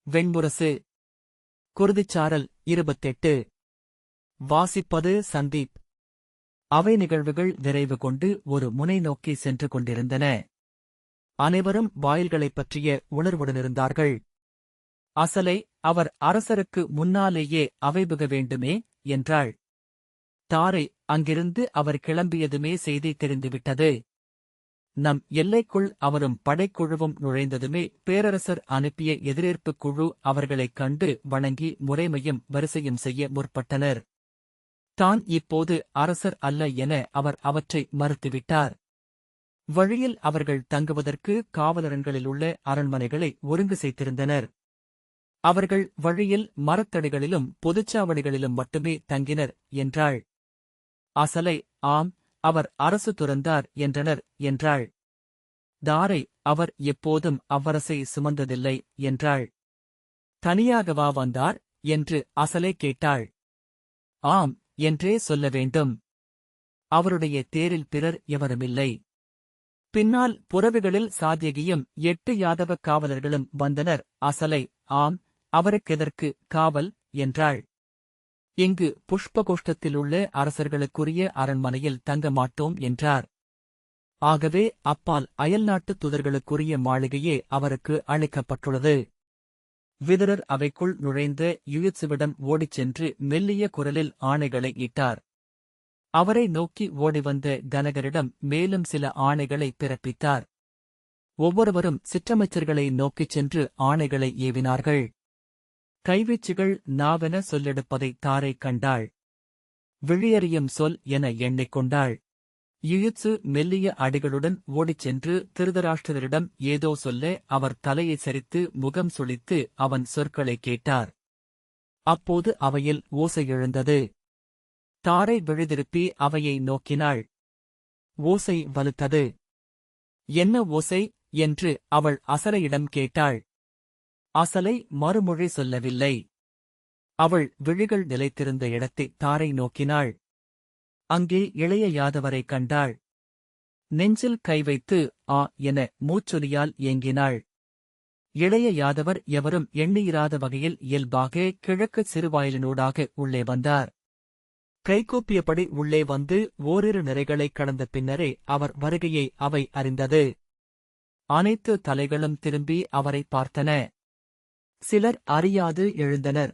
வெண்முரசு. குருதிச்சாரல் 28. வாசிப்பது சந்தீப். அவை நிகழ்வுகள் விரைவு கொண்டு ஒரு முனை நோக்கி சென்று கொண்டிருந்தன. அனைவரும் வாயில்களைப் பற்றிய உணர்வுடனிருந்தார்கள். அசலை, அவர் அரசருக்கு முன்னாலேயே அவைபுக வேண்டுமே என்றாள். தாரை, அங்கிருந்து அவர் கிளம்பியதுமே செய்தி தெரிந்துவிட்டது. நம் எல்லைக்குள் அவரும் படைக்குழுவும் நுழைந்ததுமே பேரரசர் அனுப்பிய எதிரேற்புக் குழு அவர்களைக் கண்டு வணங்கி முறைமையும் வரிசையும் செய்ய முற்பட்டனர். தான் இப்போது அரசர் அல்ல என அவர் அவற்றை மறுத்துவிட்டார். வழியில் அவர்கள் தங்குவதற்கு காவலரண்களிலுள்ள அரண்மனைகளை ஒருங்கு செய்திருந்தனர். அவர்கள் வழியில் மரத்தடிகளிலும் பொதுச்சாவடிகளிலும் மட்டுமே தங்கினர் என்றாள். அசலை, ஆம், அவர் அரசு துறந்தார் என்றனர் என்றாள். தாரை, அவர் எப்போதும் அவ்வரசை சுமந்ததில்லை என்றாள். தனியாகவா வந்தார் என்று அசலை கேட்டாள். ஆம் என்றே சொல்ல வேண்டும். அவருடைய தேரில் பிறர் எவருமில்லை. பின்னால் புறவிகளில் சாத்யகியும் 8 யாதவ காவலர்களும் வந்தனர். அசலை, ஆம், அவருக்கெதற்கு காவல் என்றாள். இங்கு புஷ்பகோஷ்டத்திலுள்ள அரசர்களுக்குரிய அரண்மனையில் தங்க மாட்டோம் என்றார். ஆகவே அப்பால் அயல்நாட்டு தூதர்களுக்குரிய மாளிகையே அவருக்கு அளிக்கப்பட்டுள்ளது. விதுரர் அவைக்குள் நுழைந்த யுயுத்சுவிடம் ஓடிச் சென்று மெல்லிய குரலில் ஆணைகளை இட்டார். அவரை நோக்கி ஓடிவந்த கனகரிடம் மேலும் சில ஆணைகளை பிறப்பித்தார். ஒவ்வொருவரும் சிற்றமைச்சர்களை நோக்கிச் சென்று ஆணைகளை ஏவினார்கள். கைவீச்சுகள் நாவென சொல்லெடுப்பதை தாரை கண்டாள். விழியறியும் சொல் என எண்ணிக்கொண்டாள். யுயுத்சு மெல்லிய அடிகளுடன் ஓடிச் சென்று திருதராஷ்டிரரிடம் ஏதோ சொல்ல அவர் தலையை சரித்து முகம் சுளித்து அவன் சொற்களைக் கேட்டார். அப்போது அவையில் ஓசை எழுந்தது. தாரை விழிதிருப்பி அவையை நோக்கினாள். ஓசை வலுத்தது. என்ன ஓசை என்று அவள் அசலையிடம் கேட்டாள். அசலை மறுமொழி சொல்லவில்லை. அவள் விழிகள் நிலைத்திருந்த இடத்தை தாரை நோக்கினாள். அங்கே இளைய யாதவரை கண்டாள். நெஞ்சில் கை வைத்து ஆ என மூச்சொலியால் ஏங்கினாள். இளைய யாதவர் எவரும் எண்ணியிராத வகையில் இயல்பாக கிழக்கு சிறுவாயிலினூடாக உள்ளே வந்தார். கைகூப்பியபடி உள்ளே வந்து ஓரிரு நிறைகளைக் கடந்த பின்னரே அவர் வருகையை அவை அறிந்தது. அனைத்து தலைகளும் திரும்பி அவரை பார்த்தன. சிலர் அறியாது எழுந்தனர்.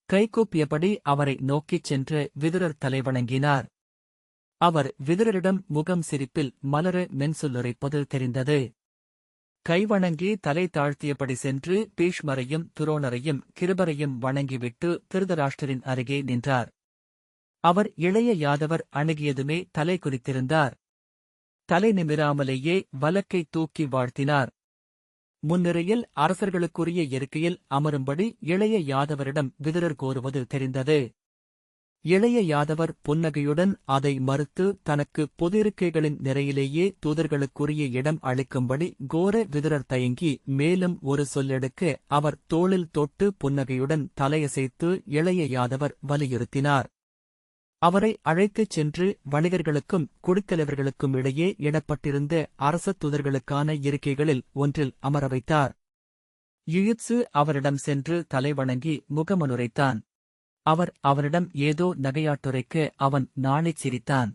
கைகூப்பியபடி அவரை நோக்கிச் சென்ற விதுரர் தலைவணங்கினார். அவர் விதுரரிடம் முகம் சிரிப்பில் மலர மென்சொல்லுரைப்பது தெரிந்தது. கைவணங்கி தலை தாழ்த்தியபடி சென்று பீஷ்மரையும் துரோணரையும் கிருபரையும் வணங்கிவிட்டு திருதராஷ்டிரரின் அருகே நின்றார். அவர் இளைய யாதவர் அணுகியதுமே தலை குறித்திருந்தார். தலை நிமிராமலேயே வலக்கை தூக்கி வாழ்த்தினார். முன்னிரையில் அரசர்களுக்குரிய இருக்கையில் அமரும்படி இளைய யாதவரிடம் விதுரர் கோருவது தெரிந்தது. இளைய யாதவர் புன்னகையுடன் அதை மறுத்து தனக்கு பொது இருக்கைகளின் நிறையிலேயே தூதர்களுக்குரிய இடம் அளிக்கும்படி கோர விதுரர் தயங்கி மேலும் ஒரு சொல்லெடுக்க அவர் தோளில் தொட்டு புன்னகையுடன் தலையசைத்து இளைய யாதவர் வலியுறுத்தினார். அவரை அழைத்துச் சென்று வணிகர்களுக்கும் குடித்தலைவர்களுக்கும் இடையே இடப்பட்டிருந்த அரச தூதர்களுக்கான இருக்கைகளில் ஒன்றில் அமர வைத்தார். யுயுத்சு அவரிடம் சென்று தலைவணங்கி முகமனுரைத்தான். அவர் அவரிடம் ஏதோ நகையாட்டுரைக்க அவன் நாணிச் சிரித்தான்.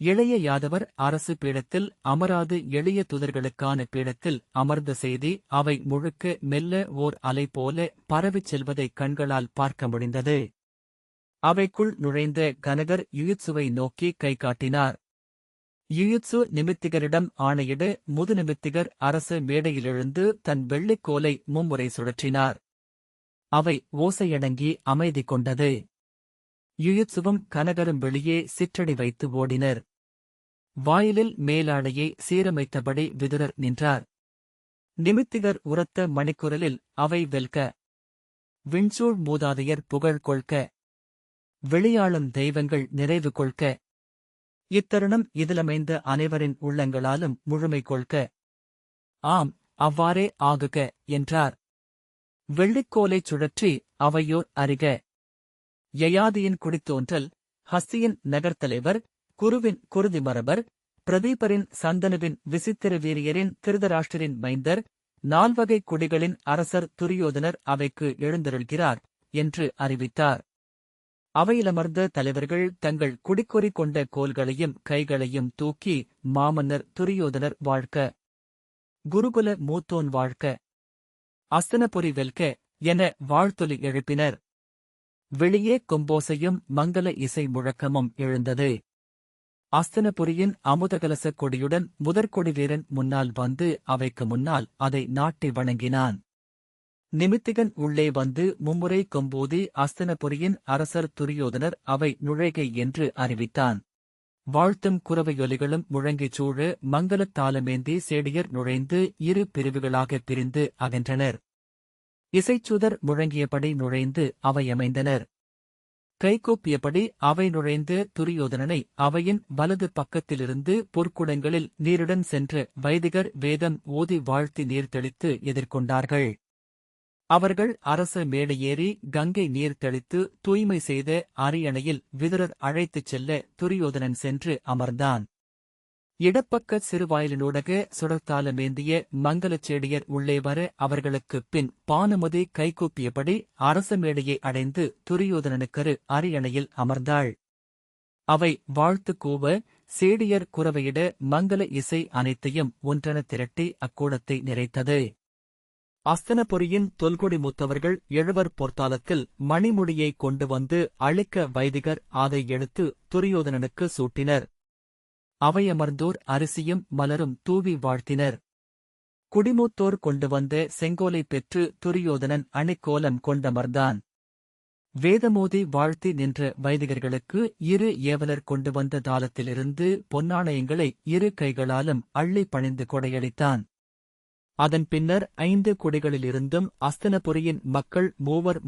இளைய யாதவர் அரசு பீடத்தில் அமராது எளிய தூதர்களுக்கான பீடத்தில் அமர்ந்த செய்தி அவை முழுக்க மெல்ல ஓர் அலை போல பரவிச் செல்வதை கண்களால் பார்க்க முடிந்தது. அவைக்குள் நுழைந்த கனகர் யுயுத்சுவை நோக்கி கை காட்டினார். யுயுத்சு நிமித்திகரிடம் ஆணையிட முதுநிமித்திகர் அரச மேடையிலெழுந்து தன் வெள்ளிக்கோலை மும்முறை சுழற்றினார். அவை ஓசையடங்கி அமைதி கொண்டது. யுயுத்சுவும் கனகரும் வெளியே சிற்றடி வைத்து ஓடினர். வாயிலில் மேலாடையை சீரமைத்தபடி விதுரர் நின்றார். நிமித்திகர் உரத்த மணிக்குரலில் அவை வெல்க, விண்சூழ் மூதாதையர் புகழ் கொள்க, வெளியாளும் தெய்வங்கள் நிறைவு கொள்க, இத்தருணம் இதிலமைந்த அனைவரின் உள்ளங்களாலும் முழுமை கொள்க. ஆம், அவ்வாறே ஆகுக என்றார். வெள்ளிக்கோலைச் சுழற்றி அவையோர் அறிக. யயாதியின் குடித்தோன்றல், ஹஸ்தியின் நகர்த்தலைவர், குருவின் குருதி மரபர், பிரதீபரின் சந்தனுவின் விசித்திர வீரியரின் திருதராஷ்டிரின் மைந்தர், 4 குடிகளின் அரசர் துரியோதனர் அவைக்கு எழுந்தருள்கிறார் என்று அறிவித்தார். அவையிலமர்ந்த தலைவர்கள் தங்கள் குடிக்கொறி கொண்ட கோல்களையும் கைகளையும் தூக்கி, மாமன்னர் துரியோதனர் வாழ்க, குருகுல மூத்தோன் வாழ்க, அஸ்தனபுரி வெல்க என வாழ்த்தொலி எழுப்பினர். வெளியே கொம்போசையும் மங்கள இசை முழக்கமும் எழுந்தது. அஸ்தனபுரியின் அமுதகலசக் கொடியுடன் முதற்கொடி வீரன் முன்னால் வந்து அவைக்கு முன்னால் அதை நாட்டி வணங்கினான். நிமித்திகன் உள்ளே வந்து மும்முறை கொம்பூதி அஸ்தனபுரியின் அரசர் துரியோதனர் அவை நுழைகை என்று அறிவித்தான். வாழ்த்தும் குரவையொலிகளும் முழங்கிச் சூழ மங்களத் தாளமேந்தி சேடியர் நுழைந்து 2 பிரிவுகளாகப் பிரிந்து அகன்றனர். இசைச்சுதர் முழங்கியபடி நுழைந்து அவையமைந்தனர். கைகூப்பியபடி அவை நுழைந்து துரியோதனனை அவையின் வலது பக்கத்திலிருந்து பொற்குடங்களில் நீருடன் சென்று வைதிகர் வேதம் ஓதி வாழ்த்தி நீர் தெளித்து எதிர்கொண்டார்கள். அவர்கள் அரச மேடையேறி கங்கை நீர் தெளித்து தூய்மை செய்த அரியணையில் விதுரர் அழைத்துச் செல்ல துரியோதனன் சென்று அமர்ந்தான். இடப்பக்க சிறுவாயிலினூடாக சுடர்த்தாளமேந்திய மங்களச் சேடியர் உள்ளே வர அவர்களுக்குப் பின் பானுமதி கைகூப்பியபடி அரச மேடையை அடைந்து துரியோதனனுக்கரு அரியணையில் அமர்ந்தாள். அவை வாழ்த்து கூவ சேடியர் குரவையிட மங்கள இசை அனைத்தையும் ஒன்றென திரட்டி அக்கூடத்தை நிறைத்தது. அஸ்தனபுரியின் தொல்குடி மூத்தவர்கள் 7 பொற்தாளத்தில் மணிமுடியைக் கொண்டு வந்து அழிக்க வைதிகர் அதை எடுத்து துரியோதனனுக்கு சூட்டினர். அவையமர்ந்தோர் அரிசியும் மலரும் தூவி வாழ்த்தினர். குடிமூத்தோர் கொண்டு வந்த செங்கோலை பெற்று துரியோதனன் அணிக்கோலம் கொண்டமர்ந்தான். வேதமோதி வாழ்த்தி நின்ற வைதிகர்களுக்கு 2 ஏவலர் கொண்டு வந்த தாளத்திலிருந்து பொன்னாணயங்களை 2 கைகளாலும் அள்ளி பணிந்து கொடையளித்தான். அதன் பின்னர் 5 குடிகளிலிருந்தும் அஸ்தனபுரியின் மக்கள்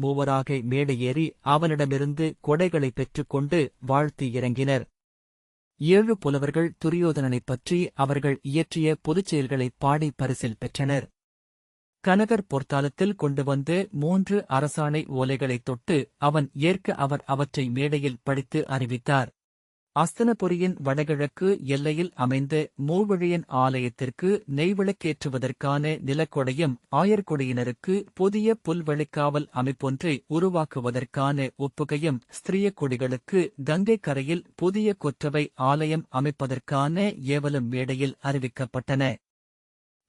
மூவராக மேடையேறி அவனிடமிருந்து கொடைகளைப் பெற்றுக்கொண்டு வாழ்த்தி இறங்கினர். 7 புலவர்கள் துரியோதனனைப் பற்றி அவர்கள் இயற்றிய பொதுச் செயல்களைப் பாடி பரிசில் பெற்றனர். கனகர் பொற்தாளத்தில் கொண்டு வந்து 3 அரசாணை ஓலைகளைத் தொட்டு அவன் ஏற்க அவர் அவற்றை மேடையில் படித்து அறிவித்தார். அஸ்தனபுரியின் வடகிழக்கு எல்லையில் அமைந்த மூவழியன் ஆலயத்திற்கு நெய்விளக்கேற்றுவதற்கான நிலக்கொடையும் ஆயர்குடியினருக்கு புதிய புல்வெளிக்காவல் அமைப்பொன்றை உருவாக்குவதற்கான ஒப்புகையும் ஸ்திரிய கொடிகளுக்கு கங்கை கரையில் புதிய கொற்றவை ஆலயம் அமைப்பதற்கான ஏவலும் மேடையில் அறிவிக்கப்பட்டன.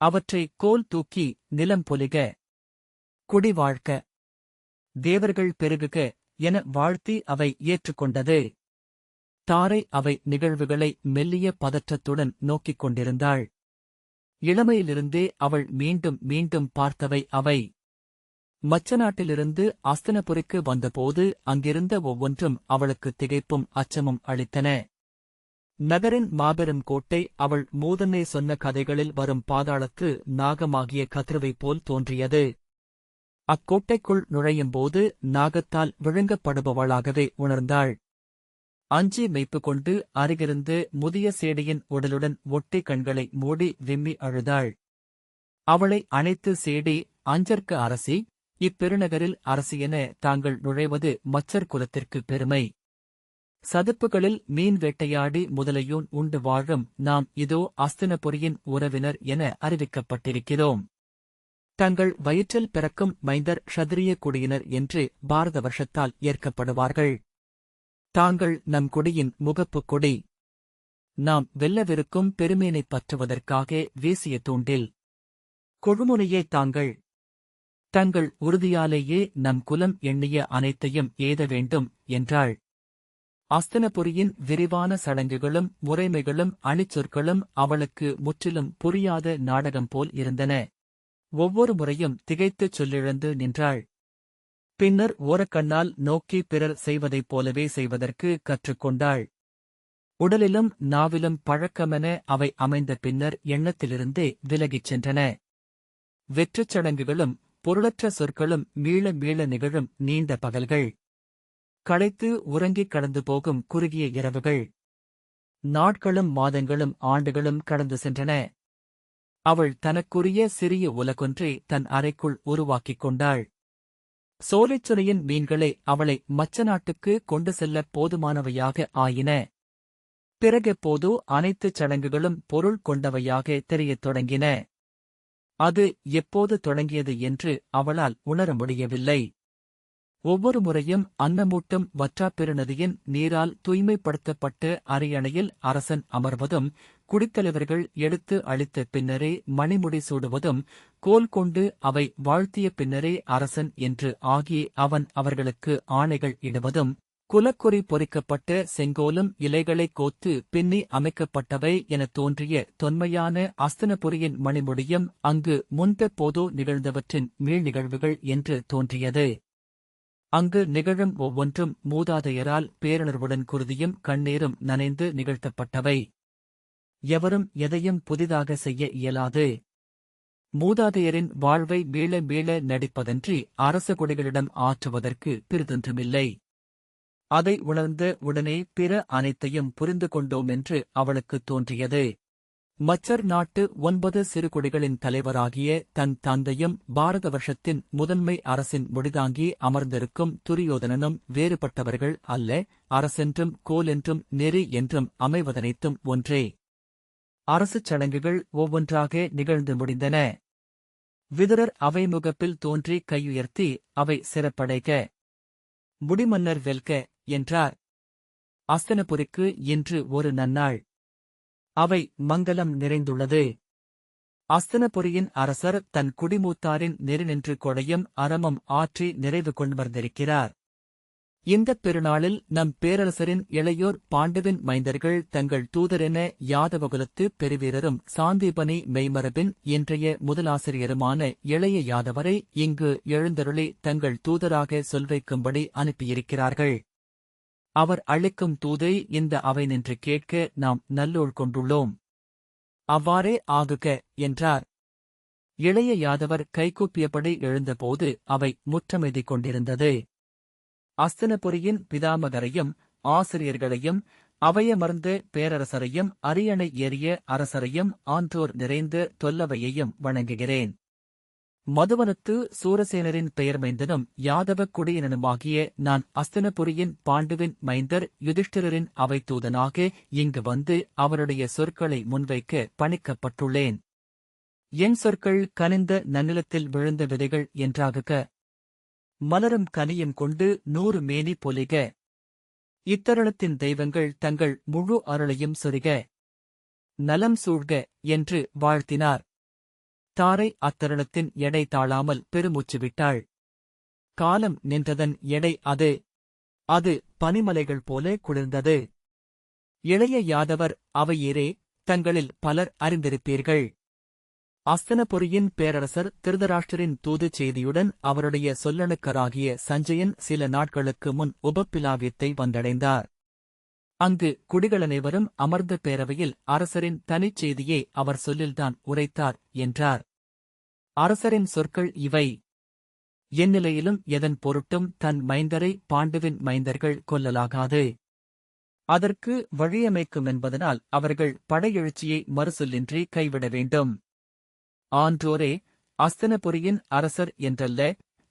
அவற்றை கோல் தூக்கி நிலம் பொலிக, குடி வாழ்க, தேவர்கள் பெருகுக என வாழ்த்தி அவை ஏற்றுக்கொண்டது. தாரை அவை நிகழ்வுகளை மெல்லிய பதற்றத்துடன் நோக்கிக் கொண்டிருந்தாள். இளமையிலிருந்தே அவள் மீண்டும் மீண்டும் பார்த்தவை அவை. மச்ச நாட்டிலிருந்து அஸ்தனபுரிக்கு வந்தபோது அங்கிருந்த ஒவ்வொன்றும் அவளுக்கு திகைப்பும் அச்சமும் அளித்தன. நகரின் மாபெரும் கோட்டை அவள் மூதன்னே சொன்ன கதைகளில் வரும் பாதாளத்து நாகமாகிய கதிரவை போல் தோன்றியது. அக்கோட்டைக்குள் நுழையும்போது நாகத்தால் விழுங்கப்படுபவளாகவே உணர்ந்தாள். அஞ்சி மெய்ப்பு கொண்டு அருகிருந்து முதிய சேடியின் உடலுடன் ஒட்டி கண்களை மூடி விம்மி அழுதாள். அவளை அணைத்து சேடி, அஞ்சற்க அரசி, இப்பெருநகரில் அரசியென தாங்கள் நுழைவது மச்சர் குலத்திற்கு பெருமை. சதுப்புகளில் மீன் வேட்டையாடி முதலையூன் உண்டு வாழும் நாம் இதோ அஸ்தனபுரியின் உறவினர் என அறிவிக்கப்பட்டிருக்கிறோம். தங்கள் வயிற்றில் பிறக்கும் மைந்தர் க்ஷத்திரிய குடியினர் என்று பாரத வருஷத்தால் ஏற்கப்படுவார்கள். தாங்கள் நம் கொடியின் முகப்புக் கொடி. நாம் வெல்லவிருக்கும் பெருமேனைப் பற்றுவதற்காக வீசிய தூண்டில். கொழுமுனையே தாங்கள். தங்கள் உறுதியாலேயே நம் குலம் எண்ணிய அனைத்தையும் ஏத வேண்டும் என்றாள். அஸ்தனபுரியின் விரிவான சடங்குகளும் முறைமைகளும் அணிச்சொற்களும் அவளுக்கு முற்றிலும் புரியாத நாடகம் போல் இருந்தன. ஒவ்வொரு முறையும் திகைத்துச் சொல்லிழந்து நின்றாள். பின்னர் ஓரக்கண்ணால் நோக்கி பிறர் செய்வதைப் போலவே செய்வதற்கு கற்றுக்கொண்டாள். உடலிலும் நாவிலும் பழக்கமென அவை அமைந்த பின்னர் எண்ணத்திலிருந்தே விலகிச் சென்றன. வெற்றுச் சடங்குகளும் பொருளற்ற சொற்களும் மீள மீள நிகழும் நீண்ட பகல்கள். களைத்து உறங்கிக் கடந்து போகும் குறுகிய இரவுகள். நாட்களும் மாதங்களும் ஆண்டுகளும் கடந்து சென்றன. அவள் தனக்குரிய சிறிய உலகொன்றை தன் அறைக்குள் உருவாக்கிக் கொண்டாள். சோலைச்சுனையின் மீன்களை அவளை மச்ச நாட்டுக்கு கொண்டு செல்ல போதுமானவையாக ஆயின. பிறகெப்போதோ அனைத்துச் சடங்குகளும் பொருள் கொண்டவையாக தெரியத் தொடங்கின. அது எப்போது தொடங்கியது என்று அவளால் உணர முடியவில்லை. ஒவ்வொரு முறையும் அன்னமூட்டும் வற்றாப்பெருநதியின் நீரால் தூய்மைப்படுத்தப்பட்ட அரியணையில் அரசன் அமர்வதும், குடித்தலைவர்கள் எடுத்து அளித்த பின்னரே மணிமுடி சூடுவதும், கோல் கொண்டு அவை வாழ்த்திய பின்னரே அரசன் என்று ஆகி அவன் அவர்களுக்கு ஆணைகள் இடுவதும், குலக்குறி பொறிக்கப்பட்ட செங்கோலும் இலைகளைக் கோத்து பின்னி அமைக்கப்பட்டவை எனத் தோன்றிய தொன்மையான அஸ்தினபுரியின் மணிமுடியும் அங்கு முன்பெப்போதோ நிகழ்ந்தவற்றின் மீள்நிகழ்வுகள் என்று தோன்றியது. அங்கு நிகழும் ஒவ்வொன்றும் மூதாதையரால் பேருணர்வுடன் குருதியும் கண்ணீரும் நனைந்து நிகழ்த்தப்பட்டவை. எவரும் எதையும் புதிதாக செய்ய இயலாது. மூதாதையரின் வாழ்வை மீள மீள நடிப்பதன்றி அரச குடிகளிடம் ஆற்றுவதற்கு பிறிதொன்றுமில்லை. அதை உணர்ந்த உடனே பிற அனைத்தையும் புரிந்து கொண்டோமென்று அவளுக்குத் தோன்றியது. மச்சர் நாட்டு 9 சிறுகுடிகளின் தலைவராகிய தன் தந்தையும் பாரத வருஷத்தின் முதன்மை அரசின் முடிதாங்கி அமர்ந்திருக்கும் துரியோதனனும் வேறுபட்டவர்கள் அல்ல. அரசென்றும் கோலென்றும் நெறி என்றும் அமைவதனைத்தும் ஒன்றே. அரசுச் சடங்குகள் ஒவ்வொன்றாக நிகழ்ந்து முடிந்தன. விதுரர் அவை முகப்பில் தோன்றி கையுயர்த்தி அவை சிறப்படைக, முடிமன்னர் வெல்க என்றார். அஸ்தினபுரிக்கு இன்று ஒரு நன்னாள். அவை மங்கலம் நிறைந்துள்ளது. அஸ்தினபுரியின் அரசர் தன் குடிமூத்தாரின் நெறிநின்று கொடையும் அறமும் ஆற்றி நிறைவு கொண்டுவந்திருக்கிறார். இந்தப் பெருநாளில் நம் பேரரசரின் இளையோர் பாண்டுவின் மைந்தர்கள் தங்கள் தூதரென யாதவகுலத்து பெருவீரரும் சாந்தீபனி மெய்மரபின் இன்றைய முதலாசிரியருமான இளைய யாதவரை இங்கு எழுந்தருளி தங்கள் தூதராக சொல்வைக்கும்படி அனுப்பியிருக்கிறார்கள். அவர் அளிக்கும் தூதை இந்த அவை நின்று கேட்க நாம் நல்லோள் கொண்டுள்ளோம். அவ்வாறே ஆகுக என்றார். இளைய யாதவர் கைகூப்பியபடி எழுந்தபோது அவை முற்றமெய்திக் கொண்டிருந்தது. அஸ்தினபுரியின் பிதாமகரையும் ஆசிரியர்களையும் அவையமர்ந்த பேரரசரையும் அரியணை ஏறிய அரசரையும் ஆன்றோர் நிறைந்த தொல்லவையையும் வணங்குகிறேன். மதுவனத்து சூரசேனரின் பெயர் மைந்தனும் யாதவ குடியினனுமாகிய நான் அஸ்தினபுரியின் பாண்டுவின் மைந்தர் யுதிஷ்டிரரின் அவைத்தூதனாக இங்கு வந்து அவருடைய சொற்களை முன்வைக்க பணிக்கப்பட்டுள்ளேன். என் சொற்கள் கனிந்த நன்னிலத்தில் விழுந்த விதைகள் என்றாகுக. மலரும் கனியும் கொண்டு 100 மேனி பொலிக. இத்தருணத்தின் தெய்வங்கள் தங்கள் முழு அருளையும் சொரிக. நலம் சூழ்க என்று வாழ்த்தினார். தாரை அத்தருணத்தின் எடை தாழாமல் பெருமூச்சு விட்டாள். காலம் நின்றதன் எடை அது. அது பனிமலைகள் போல குளிர்ந்தது. இளைய யாதவர் அவையேரே, தங்களில் பலர் அறிந்திருப்பீர்கள். அஸ்தினபுரியின் பேரரசர் திருதராஷ்டிரின் தூதுச் செய்தியுடன் அவருடைய சொல்லணுக்கராகிய சஞ்சயன் சில நாட்களுக்கு முன் உபப்பிலாவியத்தை வந்தடைந்தார். அங்கு குடிகளனைவரும் அமர்ந்த பேரவையில் அரசரின் தனிச் செய்தியை அவர் சொல்லில்தான் உரைத்தார் என்றார். அரசரின் சொற்கள் இவை: எந்நிலையிலும் எதன் பொருட்டும் தன் மைந்தரை பாண்டுவின் மைந்தர்கள் கொல்லலாகாது. அதற்கு வழியமைக்குமென்பதனால் அவர்கள் படையெழுச்சியை மறுசொல்லின்றி கைவிட வேண்டும். ஆன்றோரே, அஸ்தினபுரியின் அரசர் என்றல்ல,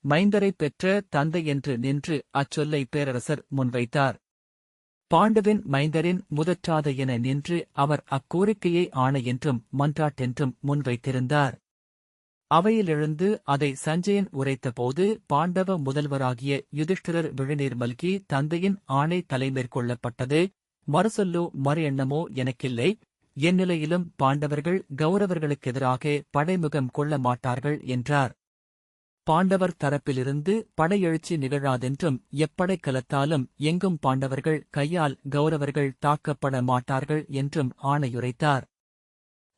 மைந்தரைப் பெற்ற தந்தை என்று நின்று அச்சொல்லை பேரரசர் முன்வைத்தார். பாண்டுவின் மைந்தரின் முதற்றாத என நின்று அவர் அக்கோரிக்கையை ஆணை என்றும் மன்றாட்டென்றும் முன்வைத்திருந்தார். அவையிலெழுந்து அதை சஞ்சயன் உரைத்தபோது பாண்டவ முதல்வராகிய யுதிஷ்டிரர் விழிநீர் மல்கி தந்தையின் ஆணை தலைமேற்கொள்ளப்பட்டது, மறுசொல்லோ மறு எண்ணமோ எனக்கில்லை. எந்நிலையிலும் பாண்டவர்கள் கௌரவர்களுக்கெதிராக படைமுகம் கொள்ள மாட்டார்கள் என்றார். பாண்டவர் தரப்பிலிருந்து படையெழுச்சி நிகழாதென்றும் எப்படை கலத்தாலும் எங்கும் பாண்டவர்கள் கையால் கௌரவர்கள் தாக்கப்பட மாட்டார்கள் என்றும் ஆணையுரைத்தார்.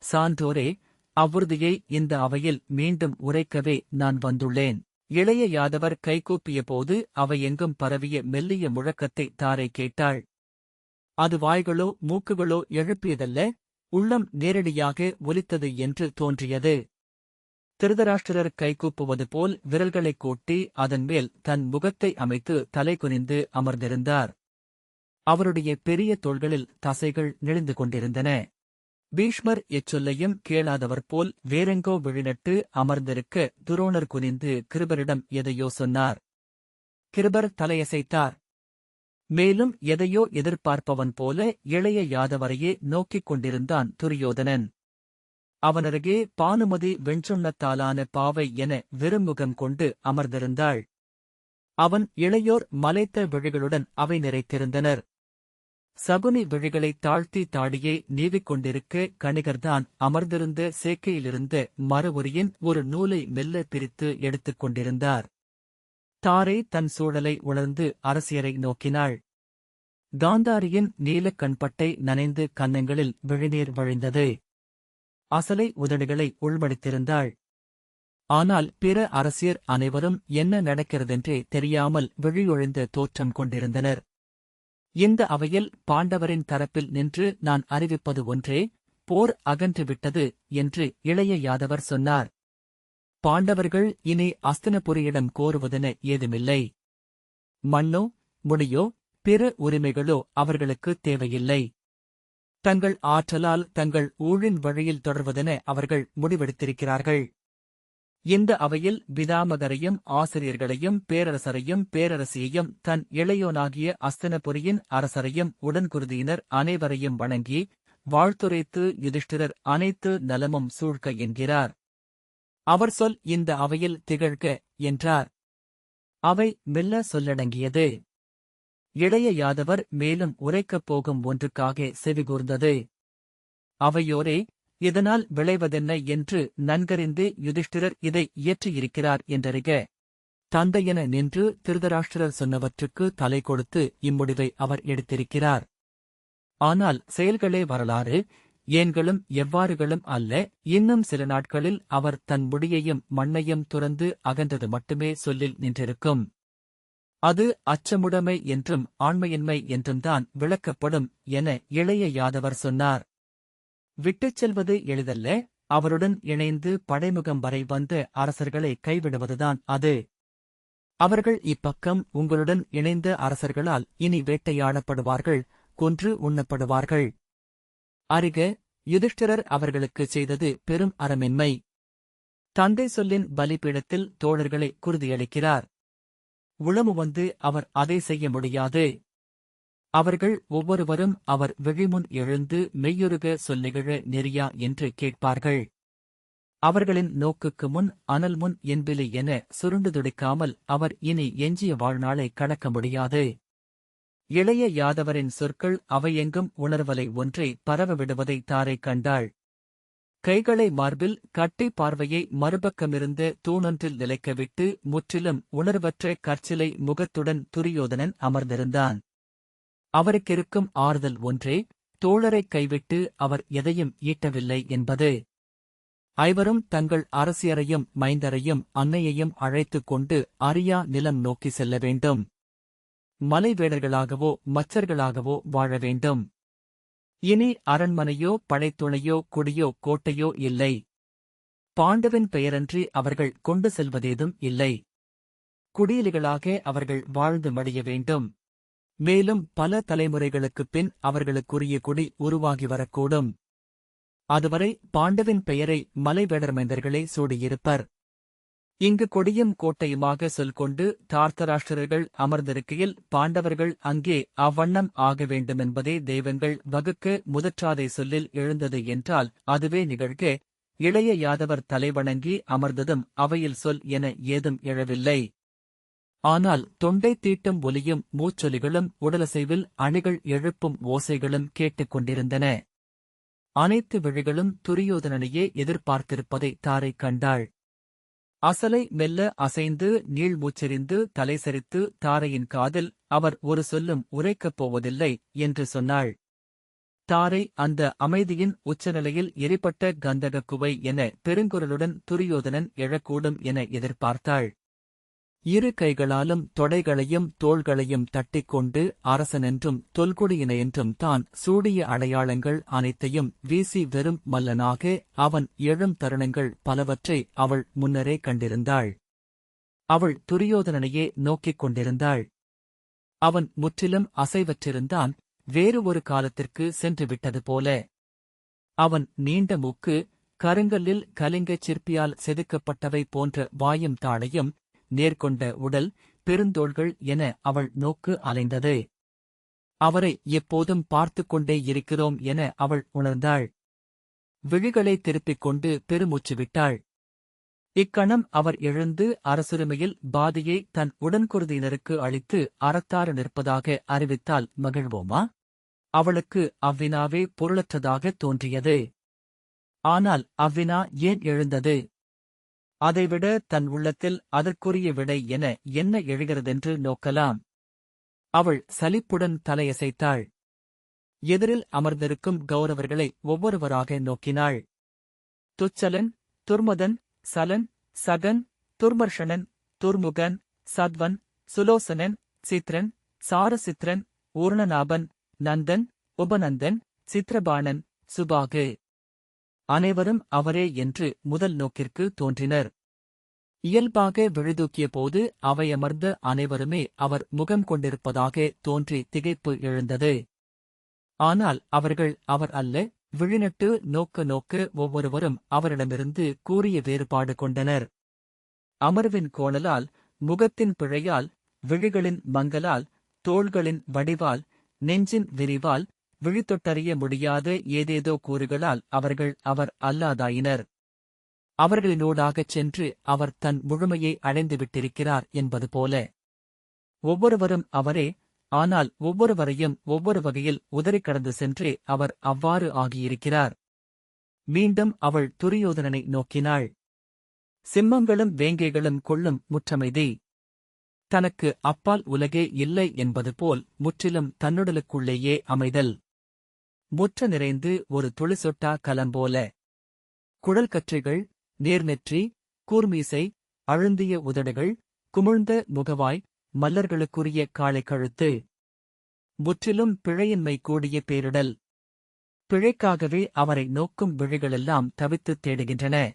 சான்றோரே, அவ்வுறுதியை இந்த அவையில் மீண்டும் உரைக்கவே நான் வந்துள்ளேன். இளைய யாதவர் கைகூப்பியபோது அவை எங்கும் பரவிய மெல்லிய முழக்கத்தை தாரை கேட்டாள். அது வாய்களோ மூக்குகளோ எழுப்பியதல்ல, உள்ளம் நேரடியாக ஒலித்தது என்று தோன்றியது. திருதராஷ்டிரர் கைகூப்புவது போல் விரல்களைக் கூட்டி அதன் மேல் தன் முகத்தை அமைத்து தலை குனிந்து அமர்ந்திருந்தார். அவருடைய பெரிய தோள்களில் தசைகள் நெளிந்து கொண்டிருந்தன. பீஷ்மர் எச்சொல்லையும் கேளாதவர் போல் வேறெங்கோ விழிநட்டு அமர்ந்திருக்க துரோணர் குனிந்து கிருபரிடம் எதையோ சொன்னார். கிருபர் தலையசைத்தார். மேலும் எதையோ எதிர்பார்ப்பவன் போல இளைய யாதவரையே நோக்கிக் கொண்டிருந்தான் துரியோதனன். அவனருகே பானுமதி வெண்சுண்ணத்தாலான பாவை என வெறுமுகம் கொண்டு அமர்ந்திருந்தாள். அவன் இளையோர் மலைத்த விழிகளுடன் அவை நிறைத்திருந்தனர். சகுனி விழிகளை தாழ்த்தி தாடியே நீவிக் கொண்டிருக்க கணிகர்தான் அமர்ந்திருந்த சேக்கையிலிருந்த மரவுரியின் ஒரு நூலை மெல்ல பிரித்து எடுத்துக் கொண்டிருந்தார். தாரை தன் சூழலை உணர்ந்து அரசியரை நோக்கினாள். காந்தாரியின் நீலக் கண்பட்டை நனைந்து கன்னங்களில் விழிநீர் வழிந்தது. அசலை உதடுகளை உள்மடித்திருந்தாள். ஆனால் பிற அரசியர் அனைவரும் என்ன நடக்கிறதென்றே தெரியாமல் விழியொழிந்த தோற்றம் கொண்டிருந்தனர். இந்த அவையில் பாண்டவரின் தரப்பில் நின்று நான் அறிவிப்பது ஒன்றே, போர் அகன்றுவிட்டது என்று இளைய யாதவர் சொன்னார். பாண்டவர்கள் இனி அஸ்தினபுரியிடம் கோருவதென ஏதுமில்லை. மண்ணோ முடியோ பிற உரிமைகளோ அவர்களுக்கு தேவையில்லை. தங்கள் ஆற்றலால் தங்கள் ஊழின் வழியில் தொடர்வதென அவர்கள் முடிவெடுத்திருக்கிறார்கள். இந்த அவையில் பிதாமகரையும் ஆசிரியர்களையும் பேரரசரையும் பேரரசியையும் தன் இளையோனாகிய அஸ்தினபுரியின் அரசரையும் உடன்குருதியினர் அனைவரையும் வணங்கி வாழ்த்துரைத்து யுதிஷ்டிரர் அனைத்து நலமும் சூழ்க என்கிறார். அவர் சொல் இந்த அவையில் திகழ்க என்றார். அவை மெல்ல சொல்லடங்கியது. இளைய யாதவர் மேலும் உரைக்கப் போகும் ஒன்றுக்காக செவிகூர்ந்தது. அவையோரே, இதனால் விளைவதென்ன என்று நன்கறிந்து யுதிஷ்டிரர் இதை இயற்றியிருக்கிறார் என்றறிக. தந்தையென நின்று திருதராஷ்டிரர் சொன்னவற்றுக்கு தலை கொடுத்து இம்முடிவை அவர் எடுத்திருக்கிறார். ஆனால் செயல்களே வரலாறு, ஏன்களும் எவ்வாறுகளும் அல்ல. இன்னும் சில நாட்களில் அவர் தன் முடியையும் மண்ணையும் துறந்து அகன்றது மட்டுமே சொல்லில் நின்றிருக்கும். அது அச்சமுடைமை என்றும் ஆண்மையின்மை என்றும்தான் விளக்கப்படும் என இளைய யாதவர் சொன்னார். விட்டுச் செல்வது எளிதல்ல, அவருடன் இணைந்து படைமுகம் வரை வந்த அரசர்களை கைவிடுவதுதான் அது. அவர்கள் இப்பக்கம் உங்களுடன் இணைந்த அரசர்களால் இனி வேட்டையாடப்படுவார்கள், கொன்று உண்ணப்படுவார்கள். அறிக, யுதிஷ்டிரர் அவர்களுக்குச் செய்தது பெரும் அறமின்மை. தந்தை சொல்லின் பலிபீடத்தில் தோழர்களை குருதியளிக்கிறார். உளமு வந்து அவர் அதை செய்ய முடியாது. அவர்கள் ஒவ்வொருவரும் அவர் விழிமுன் எழுந்து மெய்யுருக சொல்லிகழ நெறியா என்று கேட்பார்கள். அவர்களின் நோக்குக்கு முன் அனல் முன் என்பிலி என சுருண்டு துடிக்காமல் அவர் இனி எஞ்சிய வாழ்நாளை கடக்க முடியாது. இளைய யாதவரின் சொற்கள் அவையெங்கும் உணர்வலை ஒன்றை பரவவிடுவதை தாரை கண்டாள். கைகளை மார்பில் கட்டி பார்வையை மறுபக்கமிருந்த தூணொன்றில் நிலைக்கவிட்டு முற்றிலும் உணர்வற்ற கற்சிலை முகத்துடன் துரியோதனன் அமர்ந்திருந்தான். அவருக்கிருக்கும் ஆறுதல் ஒன்றே, தோழரைக் கைவிட்டு அவர் எதையும் ஈட்டவில்லை என்பது. ஐவரும் தங்கள் அரசியரையும் மைந்தரையும் அன்னையையும் அழைத்துக் கொண்டு அறியா நிலம் நோக்கி செல்ல வேண்டும். மலைவேடர்களாகவோ மச்சர்களாகவோ வாழ வேண்டும். இனி அரண்மனையோ படைத்துணையோ குடியோ கோட்டையோ இல்லை. பாண்டவின் பெயரன்றி அவர்கள் கொண்டு செல்வதேதும் இல்லை. குடியலிகளாக அவர்கள் வாழ்ந்து மடிய வேண்டும். மேலும் பல தலைமுறைகளுக்குப் பின் அவர்களுக்குரிய குடி உருவாகி வரக்கூடும். அதுவரை பாண்டவின் பெயரை மலைவேடர்மைந்தர்களே சூடியிருப்பர். இங்கு கொடியும் கோட்டையுமாக சொல்கொண்டு தார்த்தராஷ்டிரர்கள் அமர்ந்திருக்கையில் பாண்டவர்கள் அங்கே அவ்வண்ணம் ஆக வேண்டுமென்பதே தெய்வங்கள் வகுக்க முதற்றாதை சொல்லில் எழுந்தது என்றால் அதுவே நிகழ்க. இளைய யாதவர் தலைவணங்கி அமர்ந்ததும் அவையில் சொல் என ஏதும் எழவில்லை. ஆனால் தொண்டை தீட்டும் ஒலியும் மூச்சொலிகளும் உடலசைவில் அணிகள் எழுப்பும் ஓசைகளும் கேட்டுக் கொண்டிருந்தன. அனைத்து விழிகளும் துரியோதனனையே எதிர்பார்த்திருப்பதை தாரை கண்டாள். அசலை மெல்ல அசைந்து நீள்மூச்செறிந்து தலை சரித்து தாரையின் காதில் அவர் ஒரு சொல்லும் உரைக்கப் போவதில்லை என்று சொன்னாள். தாரை அந்த அமைதியின் உச்சநிலையில் எரிபட்ட கந்தகக் குவை என பெருங்குரலுடன் துரியோதனன் எழக்கூடும் என எதிர்பார்த்தாள். இரு கைகளாலும் தொடைகளையும் தோள்களையும் தட்டிக்கொண்டு அரசனென்றும் தொல்குடியினையென்றும் தான் சூடிய அடையாளங்கள் அனைத்தையும் வீசி வெறும் மல்லனாக அவன் எழும் தருணங்கள் பலவற்றை அவள் முன்னரே கண்டிருந்தாள். அவள் துரியோதனனையே நோக்கிக் கொண்டிருந்தாள். அவன் முற்றிலும் அசைவற்றிருந்தான், வேறு ஒரு காலத்திற்கு சென்று விட்டது போல. அவன் நீண்ட மூக்கு, கருங்கல்லில் கலிங்கச் சிற்பியால் செதுக்கப்பட்டவை போன்ற வாயும் தாடையும், நேர்கொண்ட உடல், பெருந்தோள்கள் என அவள் நோக்கு அலைந்தது. அவரை எப்போதும் பார்த்துக் கொண்டே இருக்கிறோம் என அவள் உணர்ந்தாள். விழிகளை திருப்பிக் கொண்டு பெருமூச்சு விட்டாள். இக்கணம் அவர் எழுந்து அரசுரிமையில் பாதியை தன் உடன்குருதியினருக்கு அளித்து அறத்தாறு நிற்பதாக அறிவித்தால் மகிழ்வோமா? அவளுக்கு அவ்வினாவே பொருளற்றதாகத் தோன்றியது. ஆனால் அவ்வினா ஏன் எழுந்தது? அதைவிட தன் உள்ளத்தில் அதற்குரிய விடை என என்ன எழுகிறதென்று நோக்கலாம். அவள் சலிப்புடன் தலையசைத்தாள். எதிரில் அமர்ந்திருக்கும் கௌரவர்களை ஒவ்வொருவராக நோக்கினாள். துச்சலன், துர்மதன், சலன், சகன், துர்மர்ஷனன், துர்முகன், சத்வன், சுலோசனன், சித்ரன், சாரசித்ரன், ஊர்ணநாபன், நந்தன், உபநந்தன், சித்ரபாணன், சுபாகு. அனைவரும் அவரே என்று முதல் நோக்கிற்கு தோன்றினர். இயல்பாக விழிதூக்கிய போது அவையமர்ந்த அனைவருமே அவர் முகம் கொண்டிருப்பதாக தோன்றி திகைப்பு எழுந்தது. ஆனால் அவர்கள் அவர் அல்ல. விழிநட்டு நோக்க நோக்க ஒவ்வொருவரும் அவரிடமிருந்து கூறிய வேறுபாடு கொண்டனர். அமர்வின் கோணலால், முகத்தின் பிழையால், விழிகளின் மங்கலால், தோள்களின் வடிவால், நெஞ்சின் விரிவால், விழித்தொட்டறிய முடியாத ஏதேதோ கூறுகளால் அவர்கள் அவர் அல்லாதாயினர். அவர்களினூடாகச் சென்று அவர் தன் முழுமையை அடைந்துவிட்டிருக்கிறார் என்பது போல. ஒவ்வொருவரும் அவரே, ஆனால் ஒவ்வொருவரையும் ஒவ்வொரு வகையில் உதறிக் கடந்து சென்றே அவர் அவ்வாறு ஆகியிருக்கிறார். மீண்டும் அவள் துரியோதனனை நோக்கினாள். சிம்மங்களும் வேங்கைகளும் கொள்ளும் முற்றமைதி. தனக்கு அப்பால் உலகே இல்லை என்பது போல் முற்றிலும் தன்னுடலுக்குள்ளேயே அமைதல். முற்ற நிறைந்து ஒரு துளிசொட்டா கலம்போல. குழல் கற்றைகள், நேர்நெற்றி, கூர்மீசை, அழுந்திய உதடுகள், குமிழ்ந்த முகவாய், மல்லர்களுக்குரிய காளை கழுத்து. முற்றிலும் பிழையின்மை கூடிய பேரிடல். பிழைக்காகவே அவரை நோக்கும் விழிகளெல்லாம் தவித்துத் தேடுகின்றன.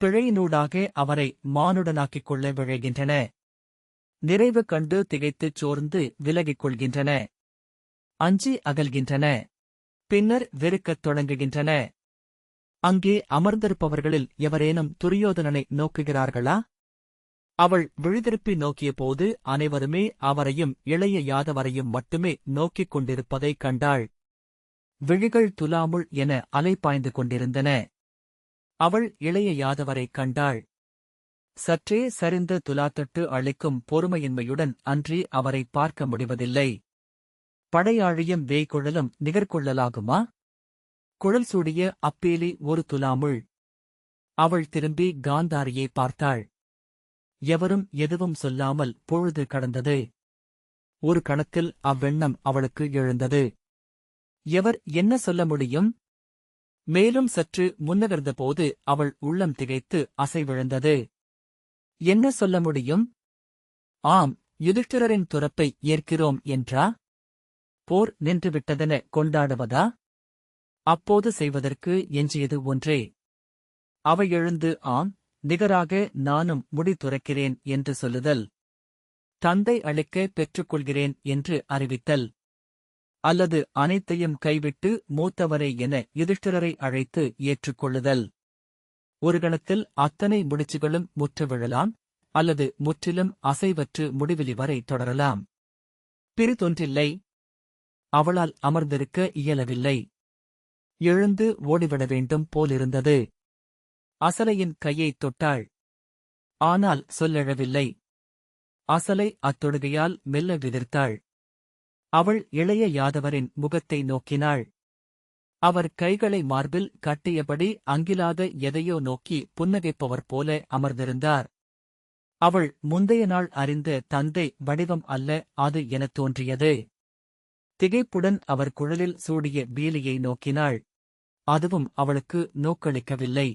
பிழையினூடாக அவரை மானுடனாக்கிக் கொள்ள விழைகின்றன. நிறைவு கண்டு திகைத்துச் சோர்ந்து விலகிக் கொள்கின்றன. அஞ்சி அகல்கின்றன. பின்னர் வெறுக்கத் தொடங்குகின்றன. அங்கே அமர்ந்திருப்பவர்களில் எவரேனும் துரியோதனனை நோக்குகிறார்களா? அவள் விழிதிருப்பி நோக்கியபோது அனைவருமே அவரையும் இளைய யாதவரையும் மட்டுமே நோக்கிக் கொண்டிருப்பதைக் கண்டாள். விழிகள் துலாமுள் என அலைபாய்ந்து கொண்டிருந்தன. அவள் இளைய யாதவரைக் கண்டாள். சற்றே சரிந்த துலாத்தட்டு அளிக்கும் பொறுமையின்மையுடன் அன்றி அவரை பார்க்க முடிவதில்லை. படையாழியும் வேய்குழலும் நிகர்கொள்ளலாகுமா? குழல் சூடிய அப்பேலி ஒரு துலாமுள். அவள் திரும்பி காந்தாரியை பார்த்தாள். எவரும் எதுவும் சொல்லாமல் பொழுது கடந்தது. ஒரு கணத்தில் அவ்வெண்ணம் அவளுக்கு எழுந்தது. எவர் என்ன சொல்ல முடியும்? மேலும் சற்று முன்னகர்ந்தபோது அவள் உள்ளம் திகைத்து அசைவிழந்தது. என்ன சொல்ல முடியும்? ஆம், யுதிஷ்டிரரின் துறப்பை ஏற்கிறோம் என்றா? போர் நின்றுவிட்டதென கொண்டாடுவதா? அப்போது செய்வதற்கு எஞ்சியது ஒன்றே. அவை எழுந்து ஆம், நிகராக நானும் முடி துறக்கிறேன் என்று சொல்லுதல். தந்தை அளிக்க பெற்றுக்கொள்கிறேன் என்று அறிவித்தல். அல்லது அனைத்தையும் கைவிட்டு மூத்தவரே என யுதிஷ்டிரரை அழைத்து ஏற்றுக்கொள்ளுதல். ஒரு கணத்தில் அத்தனை முடிச்சுகளும் முற்று விழலாம், அல்லது முற்றிலும் அசைவற்று முடிவிலி வரை தொடரலாம். பிறிதொன்றில்லை. அவளால் அமர்ந்திருக்க இயலவில்லை. எழுந்து ஓடிவிட வேண்டும் போலிருந்தது. அசலையின் கையைத் தொட்டாள். ஆனால் சொல்லெழவில்லை. அசலை அத்தொடுகையால் மெல்ல விதிர்த்தாள். அவள் இளைய யாதவரின் முகத்தை நோக்கினாள். அவர் கைகளை மார்பில் கட்டியபடி அங்கிலாத எதையோ நோக்கி புன்னகைப்பவர் போல அமர்ந்திருந்தார். அவள் முந்தைய நாள் அறிந்த தந்தை வடிவம் அல்ல அது எனத் தோன்றியது. திகைப்புடன் அவர் குழலில் சூடிய பீலியை நோக்கினாள். அதுவும் அவளுக்கு நோக்களிக்கவில்லை.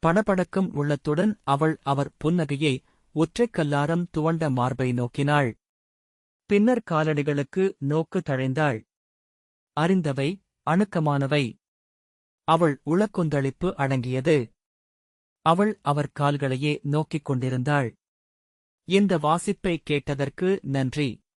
படபடக்கும் உள்ளத்துடன் அவள் அவர் புன்னகையை ஒற்றைக் கல்லாரம் துவண்ட மார்பை நோக்கினாள். பின்னர் காலடிகளுக்கு நோக்கு தழைந்தாள். அறிந்தவை, அணுக்கமானவை. அவள் உளக்கொந்தளிப்பு அடங்கியது. அவள் அவர் கால்களையே நோக்கிக் கொண்டிருந்தாள். இந்த வாசிப்பை கேட்டதற்கு நன்றி.